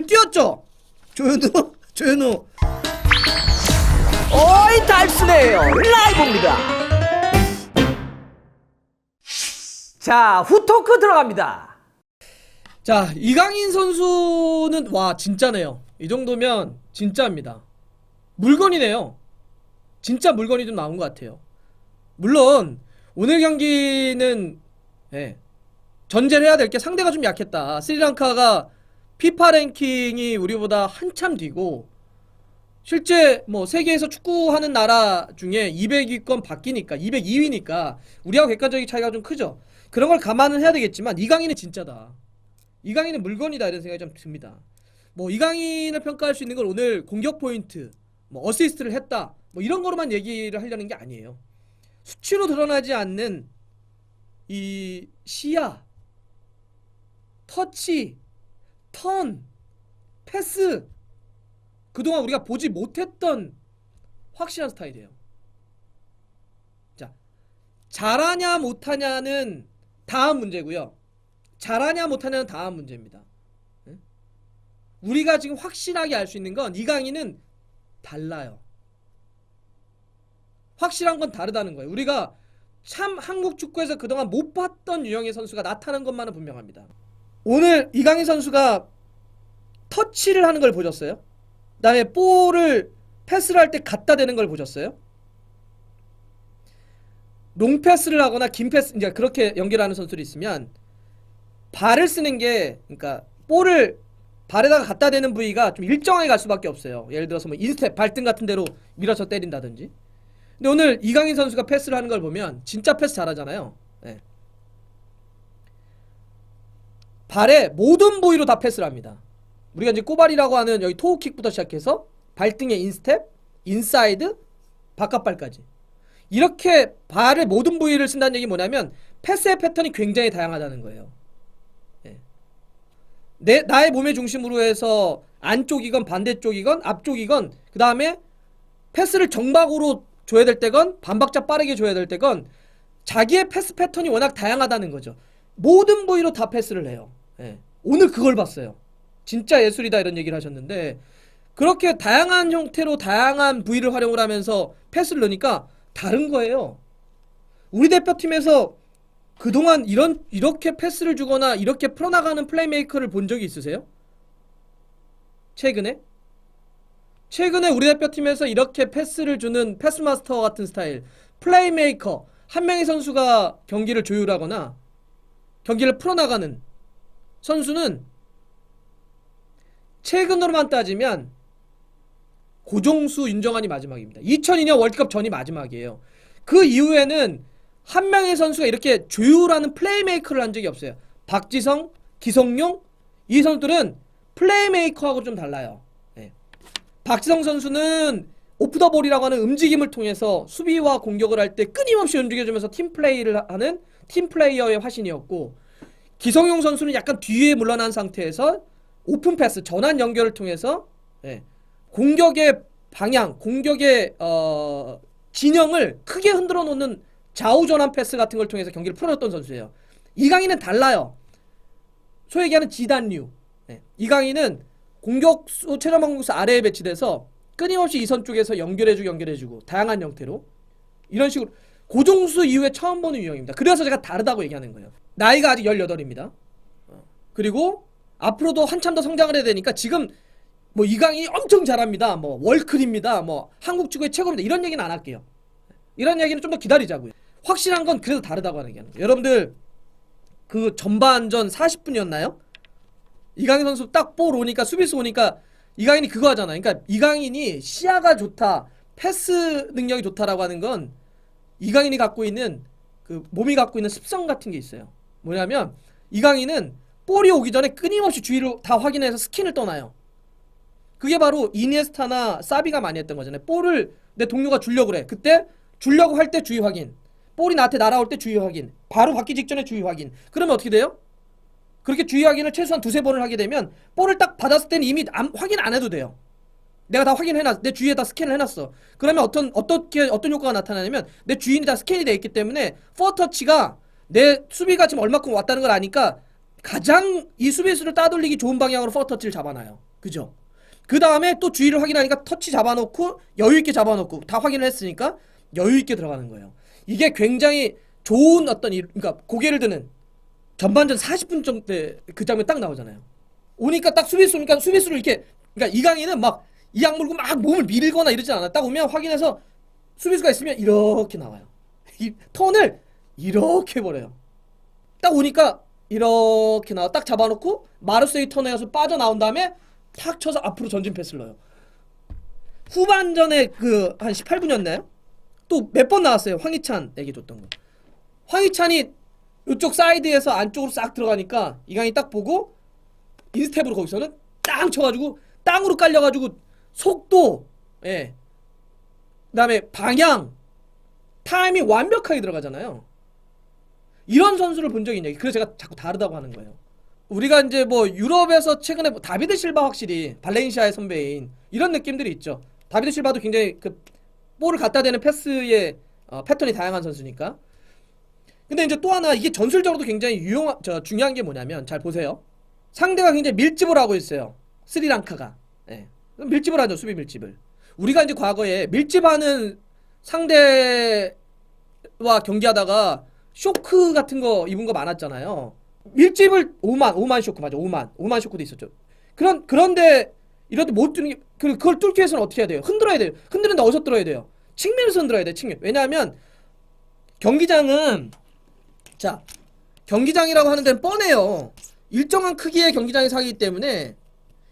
오늘 뛰었죠? 조현우? 조현우. 어이 달순해요 라이브입니다. 자 후토크 들어갑니다. 자, 이강인 선수는 와 진짜네요. 이 정도면 진짜입니다. 물건이네요. 진짜 물건이 좀 나온 것 같아요. 물론 오늘 경기는 전제를 해야 될 게 상대가 좀 약했다. 스리랑카가 피파 랭킹이 우리보다 한참 뒤고 실제 뭐 세계에서 축구하는 나라 중에 200위권 바뀌니까 202위니까 우리하고 객관적인 차이가 좀 크죠. 그런 걸 감안은 해야 되겠지만 이강인은 진짜다. 이강인은 물건이다 이런 생각이 좀 듭니다. 뭐 이강인을 평가할 수 있는 건 오늘 공격 포인트, 뭐 어시스트를 했다, 뭐 이런 거로만 얘기를 하려는 게 아니에요. 수치로 드러나지 않는 이 시야, 터치, 턴, 패스, 그동안 우리가 보지 못했던 확실한 스타일이에요. 자, 잘하냐 못하냐는 다음 문제고요. 잘하냐 못하냐는 다음 문제입니다. 우리가 지금 확실하게 알 수 있는 건 이강인은 달라요. 확실한 건 다르다는 거예요. 우리가 참 한국 축구에서 그동안 못 봤던 유형의 선수가 나타난 것만은 분명합니다. 오늘 이강인 선수가 터치를 하는 걸 보셨어요? 그 다음에 볼을 패스를 할 때 갖다 대는 걸 보셨어요? 롱패스를 하거나 긴패스, 이제 그렇게 연결하는 선수들이 있으면 발을 쓰는 게, 그러니까 볼을 발에다가 갖다 대는 부위가 좀 일정하게 갈 수밖에 없어요. 예를 들어서 뭐 인스텝, 발등 같은 데로 밀어서 때린다든지. 근데 오늘 이강인 선수가 패스를 하는 걸 보면 진짜 패스 잘하잖아요. 네. 발의 모든 부위로 다 패스를 합니다. 우리가 이제 꼬발이라고 하는 여기 토우킥부터 시작해서 발등의 인스텝, 인사이드, 바깥발까지. 이렇게 발의 모든 부위를 쓴다는 얘기 뭐냐면 패스의 패턴이 굉장히 다양하다는 거예요. 나의 몸의 중심으로 해서 안쪽이건 반대쪽이건 앞쪽이건 그 다음에 패스를 정박으로 줘야 될 때건 반박자 빠르게 줘야 될 때건 자기의 패스 패턴이 워낙 다양하다는 거죠. 모든 부위로 다 패스를 해요. 오늘 그걸 봤어요. 진짜 예술이다 이런 얘기를 하셨는데 그렇게 다양한 형태로 다양한 부위를 활용을 하면서 패스를 넣으니까 다른 거예요. 우리 대표팀에서 그동안 이렇게 패스를 주거나 이렇게 풀어나가는 플레이메이커를 본 적이 있으세요? 최근에 우리 대표팀에서 이렇게 패스를 주는 패스마스터 같은 스타일, 플레이메이커, 한 명의 선수가 경기를 조율하거나 경기를 풀어나가는 선수는 최근으로만 따지면 고종수, 윤정환이 마지막입니다. 2002년 월드컵 전이 마지막이에요. 그 이후에는 한 명의 선수가 이렇게 조율하는 플레이메이커를 한 적이 없어요. 박지성, 기성용 이 선수들은 플레이메이커하고 좀 달라요. 박지성 선수는 오프 더 볼이라고 하는 움직임을 통해서 수비와 공격을 할 때 끊임없이 움직여주면서 팀플레이를 하는 팀플레이어의 화신이었고 기성용 선수는 약간 뒤에 물러난 상태에서 오픈 패스, 전환 연결을 통해서 공격의 방향, 공격의 진영을 크게 흔들어 놓는 좌우 전환 패스 같은 걸 통해서 경기를 풀어줬던 선수예요. 이강인은 달라요. 소위 얘기하는 지단류. 이강인은 공격수, 최전방 공격수 아래에 배치돼서 끊임없이 이선 쪽에서 연결해주고 다양한 형태로 이런 식으로 고종수 이후에 처음 보는 유형입니다. 그래서 제가 다르다고 얘기하는 거예요. 나이가 아직 18입니다. 그리고 앞으로도 한참 더 성장을 해야 되니까 지금 뭐 이강인이 엄청 잘합니다. 뭐 월클입니다. 뭐 한국 축구의 최고입니다. 이런 얘기는 안 할게요. 이런 얘기는 좀 더 기다리자고요. 확실한 건 그래도 다르다고 하는 게 여러분들 그 전반전 40분이었나요? 이강인 선수 딱 볼 오니까 수비수 오니까 이강인이 그거 하잖아. 그러니까 이강인이 시야가 좋다, 패스 능력이 좋다라고 하는 건 이강인이 갖고 있는 그 몸이 갖고 있는 습성 같은 게 있어요. 뭐냐면 이강인은 볼이 오기 전에 끊임없이 주위를 다 확인해서 스킨을 떠나요. 그게 바로 이니에스타나 사비가 많이 했던 거잖아요. 볼을 내 동료가 주려고 그래. 그때 주려고 할 때 주의 확인, 볼이 나한테 날아올 때 주의 확인, 바로 받기 직전에 주의 확인. 그러면 어떻게 돼요? 그렇게 주의 확인을 최소한 두세 번을 하게 되면 볼을 딱 받았을 때는 이미 확인 안 해도 돼요. 내가 다 확인해놨어. 내 주위에 다 스캔을 해놨어. 그러면 어떤 효과가 나타나냐면 내 주인이 다 스캔이 돼 있기 때문에 포터치가 내 수비가 지금 얼마큼 왔다는 걸 아니까 가장 이 수비수를 따돌리기 좋은 방향으로 포터치를 잡아놔요. 그죠? 그 다음에 또 주의를 확인하니까 터치 잡아놓고 여유있게 잡아놓고 다 확인을 했으니까 여유있게 들어가는 거예요. 이게 굉장히 좋은 어떤 그러니까 고개를 드는 전반전 40분 정도 때 그 장면 딱 나오잖아요. 오니까 딱 수비수니까 수비수를 이렇게 그러니까 이강인은 막 이악 물고 막 몸을 밀거나 이러지 않아. 딱 오면 확인해서 수비수가 있으면 이렇게 나와요. 이 턴을 이렇게 해버려요. 딱 오니까 이렇게 나와 딱 잡아놓고 마르세유 턴에 가서 빠져나온 다음에 탁 쳐서 앞으로 전진 패스를 넣어요. 후반전에 그 한 18분이었나요? 또 몇 번 나왔어요. 황희찬에게 줬던 거. 황희찬이 이쪽 사이드에서 안쪽으로 싹 들어가니까 이강인이 딱 보고 인스텝으로 거기서는 땅 쳐가지고 땅으로 깔려가지고 속도, 예, 그다음에 방향, 타이밍 완벽하게 들어가잖아요. 이런 선수를 본 적이 있냐? 그래서 제가 자꾸 다르다고 하는 거예요. 우리가 이제 뭐 유럽에서 최근에 뭐 다비드 실바 확실히 발렌시아의 선배인 이런 느낌들이 있죠. 다비드 실바도 굉장히 그 볼을 갖다 대는 패스의 패턴이 다양한 선수니까. 근데 이제 또 하나 이게 전술적으로도 굉장히 중요한 게 뭐냐면 잘 보세요. 상대가 굉장히 밀집을 하고 있어요. 스리랑카가. 예. 밀집을 하죠. 수비 밀집을. 우리가 이제 과거에 밀집하는 상대와 경기하다가 쇼크 같은 거 입은 거 많았잖아요. 밀집을 5만 쇼크 맞아. 5만 쇼크도 있었죠. 그런데 이런데 못 뚫는 게 그걸 뚫기 위해서는 어떻게 해야 돼요? 흔들어야 돼요. 흔드는데 어디서 뚫어야 돼요? 측면에서 흔들어야 돼. 측면. 왜냐하면 경기장은 자, 경기장이라고 하는 데는 뻔해요. 일정한 크기의 경기장에서 하기 때문에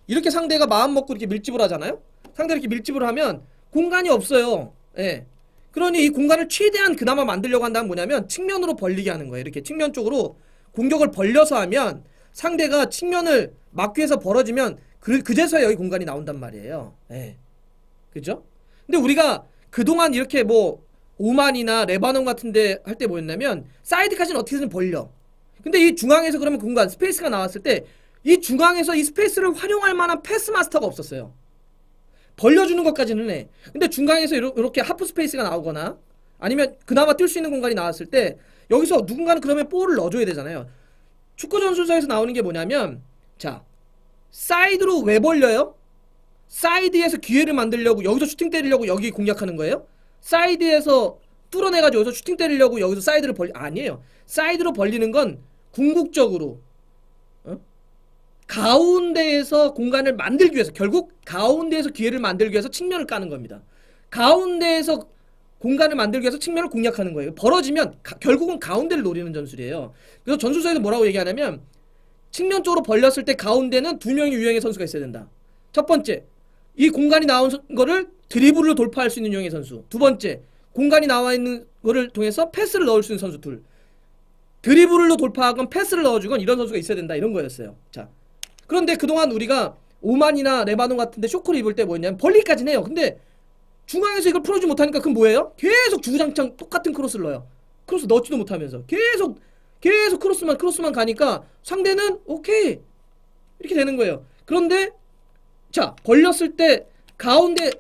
이렇게 상대가 마음 먹고 이렇게 밀집을 하잖아요. 상대가 이렇게 밀집을 하면 공간이 없어요. 예. 그러니 이 공간을 최대한 그나마 만들려고 한다면 뭐냐면 측면으로 벌리게 하는 거예요. 이렇게 측면 쪽으로 공격을 벌려서 하면 상대가 측면을 막기 위해서 벌어지면 그제서야 여기 공간이 나온단 말이에요. 예. 그죠? 근데 우리가 그동안 이렇게 뭐 오만이나 레바논 같은데 할 때 뭐였냐면 사이드까지는 어떻게든 벌려. 근데 이 중앙에서 그러면 공간 스페이스가 나왔을 때 이 중앙에서 이 스페이스를 활용할 만한 패스 마스터가 없었어요. 벌려주는 것까지는 해. 근데 중앙에서 이렇게 하프 스페이스가 나오거나 아니면 그나마 뛸 수 있는 공간이 나왔을 때 여기서 누군가는 그러면 볼을 넣어줘야 되잖아요. 축구 전술사에서 나오는 게 뭐냐면 자, 사이드로 왜 벌려요? 사이드에서 기회를 만들려고 여기서 슈팅 때리려고 여기 공략하는 거예요? 사이드에서 뚫어내가지고 여기서 슈팅 때리려고 여기서 사이드를 아니에요. 사이드로 벌리는 건 궁극적으로 가운데에서 공간을 만들기 위해서 결국 가운데에서 기회를 만들기 위해서 측면을 까는 겁니다. 가운데에서 공간을 만들기 위해서 측면을 공략하는 거예요. 벌어지면 결국은 가운데를 노리는 전술이에요. 그래서 전술서에서 뭐라고 얘기하냐면 측면 쪽으로 벌렸을 때 가운데는 두 명의 유형의 선수가 있어야 된다. 첫 번째, 이 공간이 나온 거를 드리블로 돌파할 수 있는 유형의 선수. 두 번째, 공간이 나와 있는 거를 통해서 패스를 넣을 수 있는 선수 둘. 드리블로 돌파하건 패스를 넣어주건 이런 선수가 있어야 된다. 이런 거였어요. 자, 그런데 그동안 우리가 오만이나 레바논 같은데 쇼크를 입을 때 뭐였냐면 벌리기까지는 해요. 근데 중앙에서 이걸 풀어주지 못하니까 그건 뭐예요? 계속 주구장창 똑같은 크로스를 넣어요. 크로스 넣지도 못하면서 계속 크로스만 가니까 상대는 오케이 이렇게 되는 거예요. 그런데 자, 벌렸을 때 가운데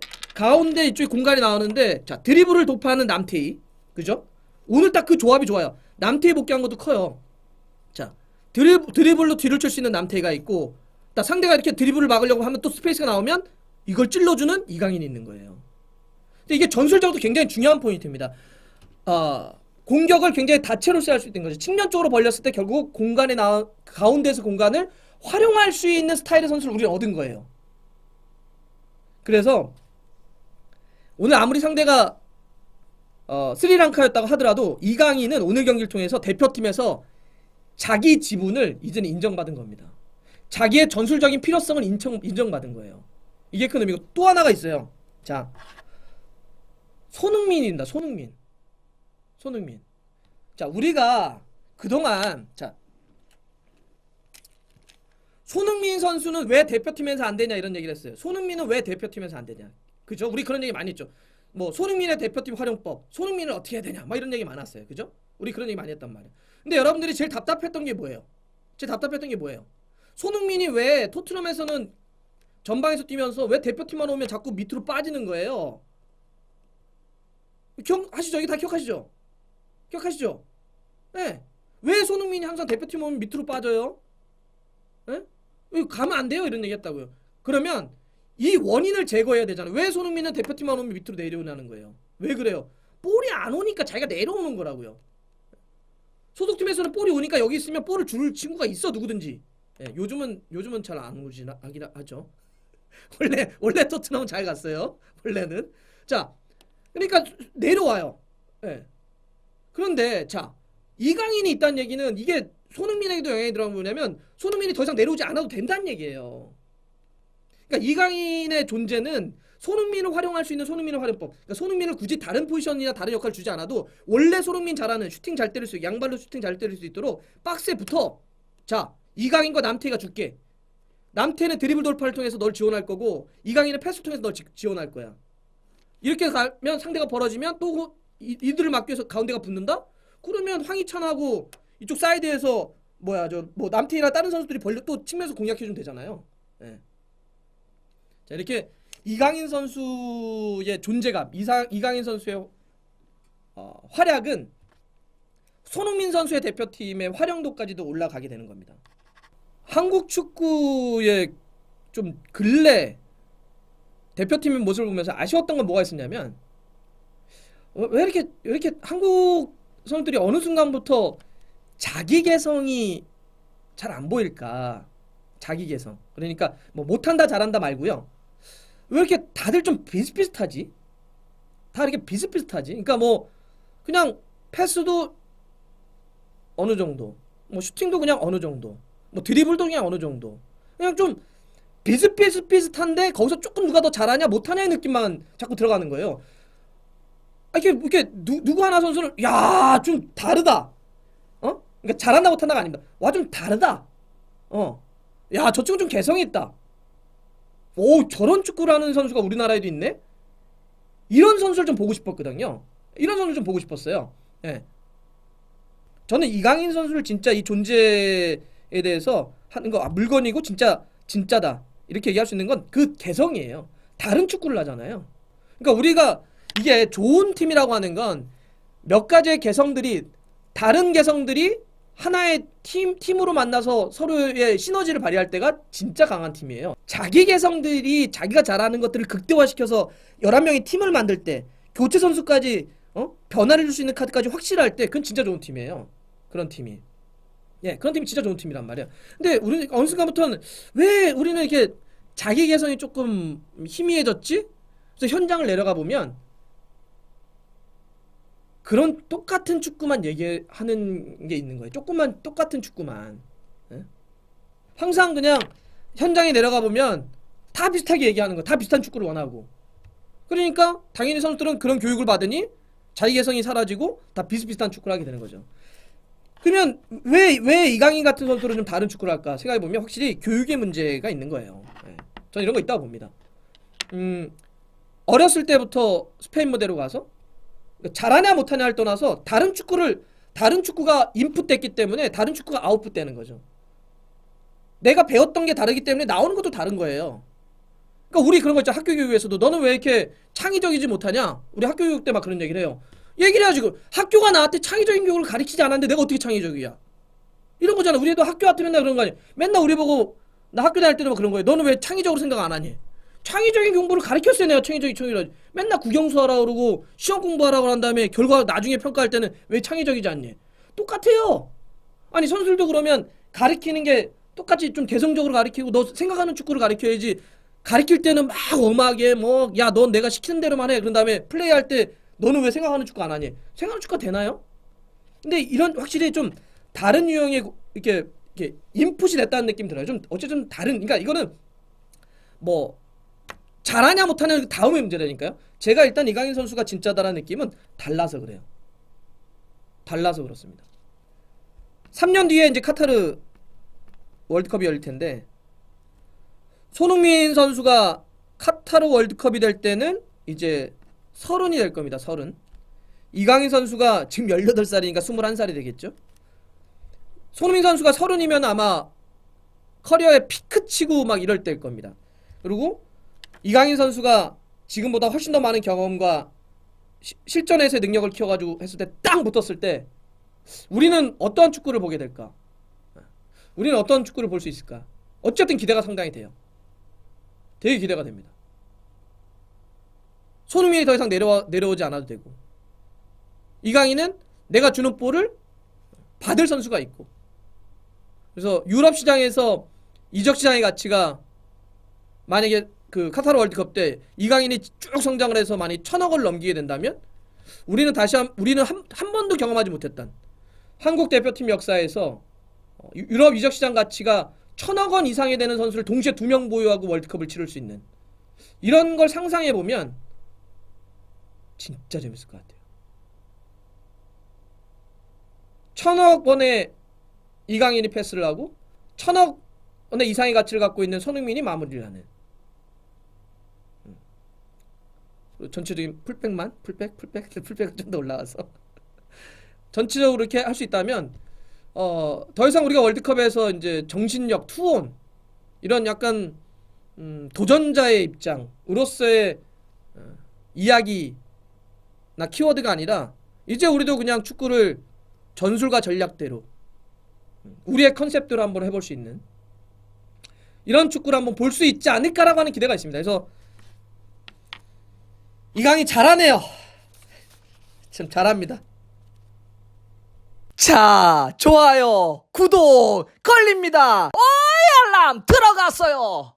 이쪽에 공간이 나오는데 자, 드리블을 돌파하는 남태희, 그죠? 오늘 딱 그 조합이 좋아요. 남태희 복귀한 것도 커요. 자, 드리블로 뒤를 칠 수 있는 남태희가 있고 딱 상대가 이렇게 드리블을 막으려고 하면 또 스페이스가 나오면 이걸 찔러주는 이강인이 있는 거예요. 근데 이게 전술적으로 굉장히 중요한 포인트입니다. 공격을 굉장히 다채로 할 수 있는 거죠. 측면 쪽으로 벌렸을 때 결국 가운데에서 공간을 활용할 수 있는 스타일의 선수를 우리는 얻은 거예요. 그래서 오늘 아무리 상대가 스리랑카였다고 하더라도 이강인은 오늘 경기를 통해서 대표팀에서 자기 지분을 이제는 인정받은 겁니다. 자기의 전술적인 필요성을 인정받은 거예요. 이게 큰 의미고 또 하나가 있어요. 자, 손흥민입니다. 손흥민. 자, 우리가 그동안 자, 손흥민 선수는 왜 대표팀에서 안 되냐 이런 얘기를 했어요. 손흥민은 왜 대표팀에서 안 되냐. 그죠? 우리 그런 얘기 많이 했죠. 뭐 손흥민의 대표팀 활용법, 손흥민을 어떻게 해야 되냐, 막 이런 얘기 많았어요. 그죠? 우리 그런 얘기 많이 했단 말이에요. 근데 여러분들이 제일 답답했던 게 뭐예요? 손흥민이 왜 토트넘에서는 전방에서 뛰면서 왜 대표팀만 오면 자꾸 밑으로 빠지는 거예요? 기억하시죠? 이게 다 기억하시죠? 네. 왜 손흥민이 항상 대표팀 오면 밑으로 빠져요? 네? 가면 안 돼요? 이런 얘기 했다고요. 그러면 이 원인을 제거해야 되잖아요. 왜 손흥민은 대표팀만 오면 밑으로 내려오냐는 거예요. 왜 그래요? 볼이 안 오니까 자기가 내려오는 거라고요. 소속팀에서는 볼이 오니까 여기 있으면 볼을 줄 친구가 있어, 누구든지. 예, 요즘은 잘 안 오진 하긴 하죠. 원래 토트넘은 잘 갔어요. 원래는. 자, 그러니까 내려와요. 예. 그런데 자, 이강인이 있다는 얘기는 이게 손흥민에게도 영향이 들어간 뭐냐면 손흥민이 더 이상 내려오지 않아도 된다는 얘기예요. 그러니까 이강인의 존재는 손흥민을 활용할 수 있는 손흥민의 활용법. 그러니까 손흥민을 굳이 다른 포지션이나 다른 역할을 주지 않아도 원래 손흥민 잘하는 슈팅 잘 때릴 수 있게 양발로 슈팅 잘 때릴 수 있도록 박스에 붙어. 자, 이강인과 남태희가 줄게. 남태희는 드리블 돌파를 통해서 널 지원할 거고 이강인은 패스 통해서 널 지원할 거야. 이렇게 가면 상대가 벌어지면 또 이들을 막기 위해서 가운데가 붙는다? 그러면 황희찬하고 이쪽 사이드에서 남태희나 다른 선수들이 또 측면에서 공략해주면 되잖아요. 예. 자, 이렇게 이강인 선수의 존재감, 이강인 선수의 활약은 손흥민 선수의 대표팀의 활용도까지도 올라가게 되는 겁니다. 한국 축구의 좀 근래 대표팀의 모습을 보면서 아쉬웠던 건 뭐가 있었냐면 왜 이렇게 한국 선수들이 어느 순간부터 자기 개성이 잘 안 보일까? 자기 개성. 그러니까 뭐 못한다 잘한다 말고요. 왜 이렇게 다들 좀 비슷비슷하지? 다 이렇게 비슷비슷하지? 그러니까 뭐 그냥 패스도 어느 정도, 뭐 슈팅도 그냥 어느 정도, 뭐 드리블도 그냥 어느 정도, 그냥 좀 비슷한데 거기서 조금 누가 더 잘하냐 못하냐의 느낌만 자꾸 들어가는 거예요. 이렇게 누구 하나 선수는 야 좀 다르다. 그러니까 잘한다 못한다가 아닙니다. 와 좀 다르다. 야 저쪽은 좀 개성이 있다. 오 저런 축구를 하는 선수가 우리나라에도 있네. 이런 선수를 좀 보고 싶었거든요. 이런 선수를 좀 보고 싶었어요. 예. 저는 이강인 선수를 진짜 이 존재에 대해서 하는 거 물건이고 진짜다 이렇게 얘기할 수 있는 건 그 개성이에요. 다른 축구를 하잖아요. 그러니까 우리가 이게 좋은 팀이라고 하는 건 몇 가지의 다른 개성들이 하나의 팀으로 만나서 서로의 시너지를 발휘할 때가 진짜 강한 팀이에요. 자기 개성들이 자기가 잘하는 것들을 극대화시켜서 11명의 팀을 만들 때 교체 선수까지 변화를 줄 수 있는 카드까지 확실할 때 그건 진짜 좋은 팀이에요. 그런 팀이. 예, 그런 팀이 진짜 좋은 팀이란 말이에요. 근데 우리는 어느 순간부터는 왜 우리는 이렇게 자기 개성이 조금 희미해졌지? 그래서 현장을 내려가 보면 그런 똑같은 축구만 얘기하는 게 있는 거예요. 조금만 똑같은 축구만. 예? 항상 그냥 현장에 내려가 보면 다 비슷하게 얘기하는 거야. 다 비슷한 축구를 원하고. 그러니까 당연히 선수들은 그런 교육을 받으니 자기 개성이 사라지고 다 비슷비슷한 축구를 하게 되는 거죠. 그러면 왜 이강인 같은 선수들은 좀 다른 축구를 할까 생각해 보면 확실히 교육의 문제가 있는 거예요. 예. 저는 이런 거 있다고 봅니다. 어렸을 때부터 스페인 모델로 가서 잘하냐 못하냐를 떠나서 다른 축구가 인풋됐기 때문에 다른 축구가 아웃풋되는 거죠. 내가 배웠던 게 다르기 때문에 나오는 것도 다른 거예요. 그러니까 우리 그런 거 있잖아. 학교 교육에서도 너는 왜 이렇게 창의적이지 못하냐? 우리 학교 교육 때 막 그런 얘기를 해요. 얘기를 해야지. 학교가 나한테 창의적인 교육을 가르치지 않았는데 내가 어떻게 창의적이야? 이런 거잖아. 우리 애도 학교 왔다 맨날 그런 거 아니야? 맨날 우리 보고 나 학교 다닐 때도 막 그런 거예요. 너는 왜 창의적으로 생각 안 하니? 창의적인 공부를 가르쳤어요. 내가 창의적이라 맨날 구경수 하라고 그러고 시험 공부하라고 한 다음에 결과 나중에 평가할 때는 왜 창의적이지 않니? 똑같아요. 아니 선수들도 그러면 가르치는 게 똑같이 좀 개성적으로 가르치고 너 생각하는 축구를 가르쳐야지. 가르칠 때는 막 엄하게 야 넌 내가 시키는 대로만 해. 그런 다음에 플레이할 때 너는 왜 생각하는 축구 안 하니? 생각하는 축구가 되나요? 근데 이런 확실히 좀 다른 유형의 이렇게 인풋이 됐다는 느낌 들어요. 좀 어쨌든 다른. 그러니까 이거는 뭐 잘하냐 못하냐 그 다음의 문제라니까요. 제가 일단 이강인 선수가 진짜다라는 느낌은 달라서 그래요. 달라서 그렇습니다. 3년 뒤에 이제 카타르 월드컵이 열릴 텐데 손흥민 선수가 카타르 월드컵이 될 때는 이제 30이 될 겁니다. 30. 이강인 선수가 지금 18살이니까 21살이 되겠죠. 손흥민 선수가 30이면 아마 커리어의 피크 치고 막 이럴 때일 겁니다. 그리고 이강인 선수가 지금보다 훨씬 더 많은 경험과 실전에서의 능력을 키워가지고 했을 때 딱 붙었을 때 우리는 어떠한 축구를 보게 될까? 우리는 어떤 축구를 볼 수 있을까? 어쨌든 기대가 상당히 돼요. 되게 기대가 됩니다. 손흥민이 더 이상 내려오지 않아도 되고, 이강인은 내가 주는 볼을 받을 선수가 있고, 그래서 유럽 시장에서 이적 시장의 가치가 만약에 그 카타르 월드컵 때 이강인이 쭉 성장을 해서 만약 1,000억을 넘기게 된다면 우리는 한 번도 경험하지 못했던 한국 대표팀 역사에서 유럽 이적 시장 가치가 1,000억 원 이상이 되는 선수를 동시에 2명 보유하고 월드컵을 치를 수 있는 이런 걸 상상해 보면 진짜 재밌을 것 같아요. 1,000억 원의 이강인이 패스를 하고 1,000억 원의 이상의 가치를 갖고 있는 손흥민이 마무리를 하는, 전체적인 풀백은 좀 더 올라와서 전체적으로 이렇게 할 수 있다면 더 이상 우리가 월드컵에서 이제 정신력, 투혼 이런 약간 도전자의 입장으로서의 이야기나 키워드가 아니라 이제 우리도 그냥 축구를 전술과 전략대로 우리의 컨셉대로 한번 해볼 수 있는 이런 축구를 한번 볼 수 있지 않을까라고 하는 기대가 있습니다. 그래서 이강인 잘하네요. 참 잘합니다. 자, 좋아요, 구독 걸립니다. 오이 알람 들어갔어요.